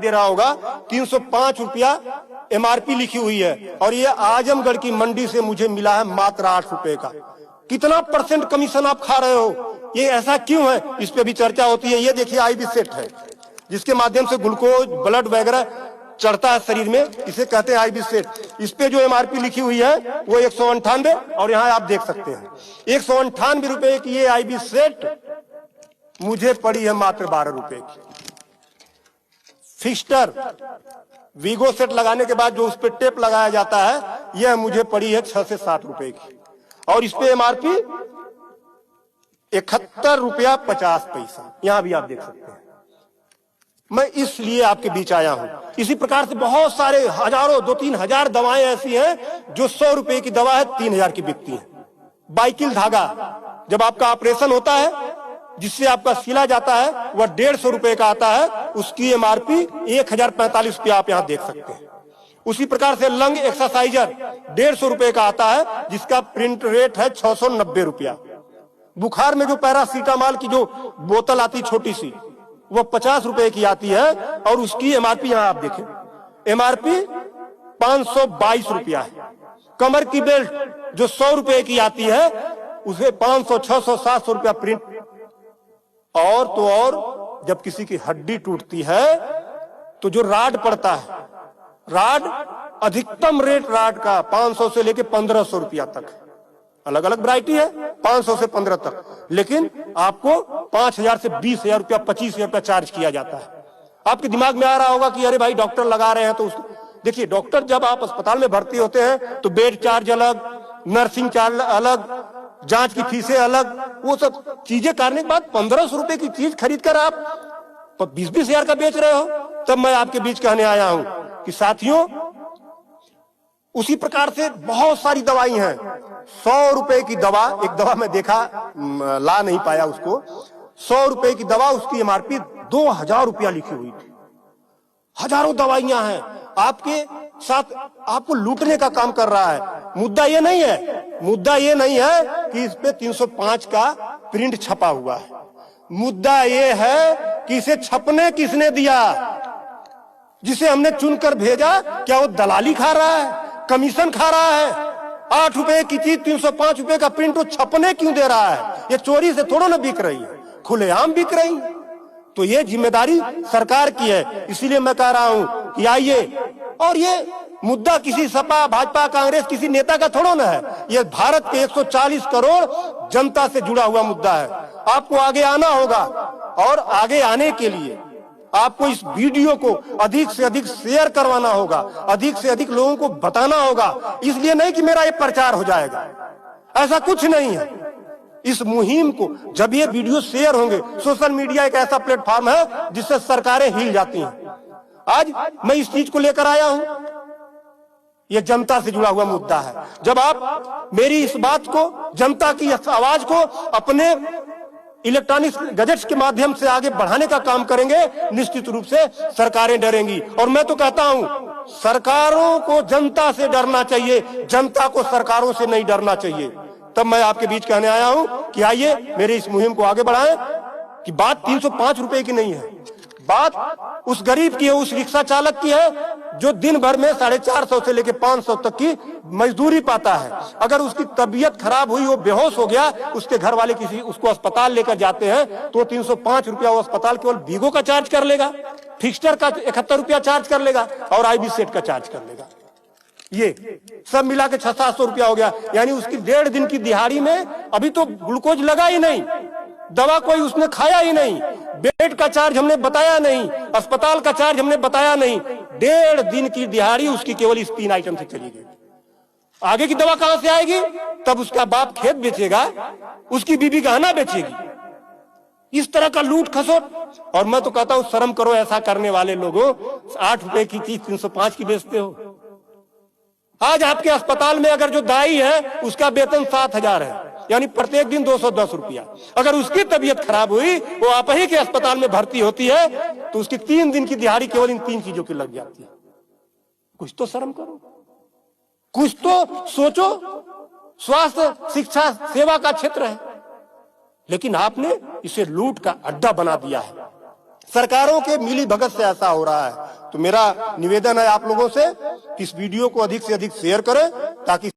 दे रहा होगा 305 रुपया एमआरपी लिखी हुई है, और ये आजमगढ़ की मंडी से मुझे मिला है मात्र 8 रुपए का। कितना % कमीशन आप खा रहे हो? ये ऐसा क्यों है? इस पे भी चर्चा होती है। ये देखिए आईबी सेट है, जिसके माध्यम से ग्लूकोज ब्लड वगैरह चढ़ता है शरीर में, इसे कहते हैं आईबी सेट। इस पे जो एमआरपी लिखी हुई है वो 198, और यहाँ आप देख सकते हैं 198 रुपए की ये आईबी सेट मुझे पड़ी है मात्र 12 रुपए की। फिक्स्टर वीगो सेट लगाने के बाद जो उस पर टेप लगाया जाता है, यह मुझे पड़ी है 6 से 7 रुपए की, और इस पे एमआरपी 71 रुपया 50 पैसा। यहां भी आप देख सकते हैं। मैं इसलिए आपके बीच आया हूं। इसी प्रकार से बहुत सारे हजारों 2-3 हजार दवाएं ऐसी हैं जो 100 रुपए की दवा है 3000 की बिकती है। बाइकिल धागा जब आपका ऑपरेशन होता है, जिससे आपका सिला जाता है, वह 150 रुपए का आता है, उसकी एमआरपी 1045 रुपया आप यहां देख सकते हैं। उसी प्रकार से लंग एक्सरसाइजर 150 रुपए का आता है, जिसका प्रिंट रेट है 690 रुपया। बुखार में जो पैरासीटामॉल की जो बोतल आती छोटी सी, वो 50 रुपए की आती है, और उसकी एमआरपी यहां आप देखें, एमआरपी 522 रुपया है। कमर की बेल्ट जो 100 रुपए की आती है, उसे 500, 600, 700 रुपया प्रिंट। और तो और जब किसी की हड्डी टूटती है तो जो राड पड़ता है, राड अधिकतम रेट राड का 500 से लेके 1500 रुपया तक, अलग अलग वैरायटी है, 500 से 15 तक, लेकिन आपको 5000 से 20,000 रुपया 25,000 रुपया चार्ज किया जाता है। आपके दिमाग में आ रहा होगा कि अरे भाई डॉक्टर लगा रहे हैं, तो उसको देखिए, डॉक्टर जब आप अस्पताल में भर्ती होते हैं तो बेड चार्ज अलग, नर्सिंग चार्ज अलग, जांच की फीसें अलग, वो सब चीजें करने के बाद 1500 रुपए की चीज खरीद कर आप 20-20 का बेच रहे हो। तब मैं आपके बीच कहने आया हूं कि साथियों, उसी प्रकार से बहुत सारी दवाई हैं। 100 रुपए की दवा, एक दवा मैं देखा, ला नहीं पाया उसको, 100 रुपए की दवा, उसकी एमआरपी 2000 रुपया लिखी हुई थी। हजारों दवाइयां हैं, आपके साथ आपको लूटने का काम कर रहा है। मुद्दा ये नहीं है, मुद्दा ये नहीं है कि इस पे 305 का प्रिंट छपा हुआ है। मुद्दा ये है कि इसे छपने किसने दिया? जिसे हमने चुनकर भेजा, क्या वो दलाली खा रहा है, कमीशन खा रहा है? 8 रुपए की चीज 305 रुपए का प्रिंट वो छपने क्यों दे रहा है? ये चोरी से थोड़ा ना बिक रही है, खुलेआम बिक रही है। तो ये जिम्मेदारी सरकार की है। इसीलिए मैं कह रहा हूं कि आइए, और ये मुद्दा किसी सपा, भाजपा, कांग्रेस, किसी नेता का थोड़ा ना है, ये भारत के 140 करोड़ जनता से जुड़ा हुआ मुद्दा है। आपको आगे आना होगा, और आगे आने के लिए आपको इस वीडियो को अधिक से अधिक शेयर करवाना होगा, अधिक से अधिक लोगों को बताना होगा। इसलिए नहीं कि मेरा ये प्रचार हो जाएगा, ऐसा कुछ नहीं है। इस मुहिम को जब ये वीडियो शेयर होंगे, सोशल मीडिया एक ऐसा प्लेटफॉर्म है जिससे सरकारें हिल जाती हैं। आज मैं इस चीज को लेकर आया हूं, ये जनता से जुड़ा हुआ मुद्दा है। जब आप मेरी इस बात को, जनता की इस आवाज को अपने इलेक्ट्रॉनिक गैजेट्स के माध्यम से आगे बढ़ाने का काम करेंगे, निश्चित रूप से सरकारें डरेंगी। और मैं तो कहता हूं, सरकारों को जनता से डरना चाहिए, जनता को सरकारों से नहीं डरना चाहिए। तब मैं आपके बीच कहने आया हूं कि आइए मेरे इस मुहिम को आगे बढ़ाएं। कि बात 305 रुपए की नहीं है, बात उस गरीब की है, उस रिक्शा चालक की है जो दिन भर में 450 से लेकर 500 तक की मजदूरी पाता है। अगर उसकी तबीयत खराब हुई, वो बेहोश हो गया, उसके घर वाले किसी उसको अस्पताल लेकर जाते हैं, तो 305 रुपया वो अस्पताल केवल वीगो का चार्ज कर लेगा, फिक्स्टर का 71 रुपया चार्ज कर लेगा, और आईबी सेट का चार्ज कर लेगा। ये सब मिला के 600-700 रुपया हो गया। यानी उसकी 1.5 दिन की दिहाड़ी में अभी तो ग्लूकोज लगा ही नहीं, दवा कोई उसने खाया ही नहीं, बेड का चार्ज हमने बताया नहीं, अस्पताल का चार्ज हमने बताया नहीं। 1.5 दिन की दिहाड़ी उसकी केवल इस 3 आइटम से चली गई। आगे की दवा कहां से आएगी? तब उसका बाप खेत बेचेगा, उसकी बीबी गहना बेचेगी। इस तरह का लूट खसोट। और मैं तो कहता हूं, शर्म करो ऐसा करने वाले लोगों। 8 रुपए की चीज 305 की बेचते हो। आज आपके अस्पताल में अगर जो दाई है उसका वेतन 7,000 है, यानी प्रत्येक दिन 210 रुपया। अगर उसकी तबीयत खराब हुई, वो आप ही के अस्पताल में भर्ती होती है, तो उसकी 3 दिन की दिहाड़ी केवल इन 3 चीजों की लग जाती है। कुछ तो शर्म करो, कुछ तो सोचो। स्वास्थ्य, शिक्षा, सेवा का क्षेत्र है, लेकिन आपने इसे लूट का अड्डा बना दिया है। सरकारों के मिली भगत से ऐसा हो रहा है। तो मेरा निवेदन है आप लोगों से कि इस वीडियो को अधिक से अधिक शेयर करें ताकि